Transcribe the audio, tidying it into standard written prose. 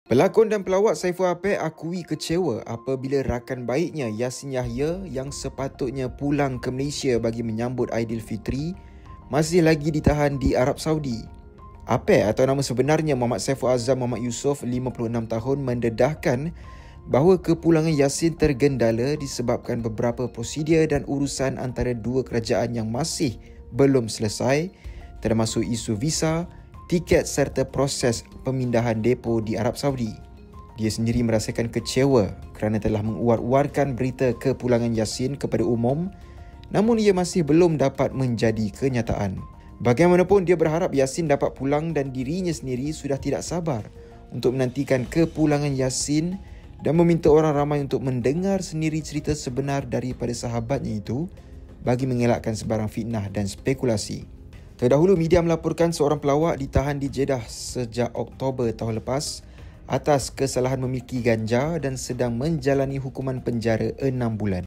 Pelakon dan pelawak Saiful Apek akui kecewa apabila rakan baiknya Yassin Yahya yang sepatutnya pulang ke Malaysia bagi menyambut Aidilfitri masih lagi ditahan di Arab Saudi. Apek atau nama sebenarnya Muhammad Saiful Azam Muhammad Yusof, 56 tahun, mendedahkan bahawa kepulangan Yassin tergendala disebabkan beberapa prosedur dan urusan antara dua kerajaan yang masih belum selesai, termasuk isu visa, tiket serta proses pemindahan depo di Arab Saudi. Dia sendiri merasakan kecewa kerana telah menguar-uarkan berita kepulangan Yassin kepada umum, namun ia masih belum dapat menjadi kenyataan. Bagaimanapun, dia berharap Yassin dapat pulang dan dirinya sendiri sudah tidak sabar untuk menantikan kepulangan Yassin dan meminta orang ramai untuk mendengar sendiri cerita sebenar daripada sahabatnya itu bagi mengelakkan sebarang fitnah dan spekulasi. Terdahulu, media melaporkan seorang pelawak ditahan di Jeddah sejak Oktober tahun lepas atas kesalahan memiliki ganja dan sedang menjalani hukuman penjara 6 bulan.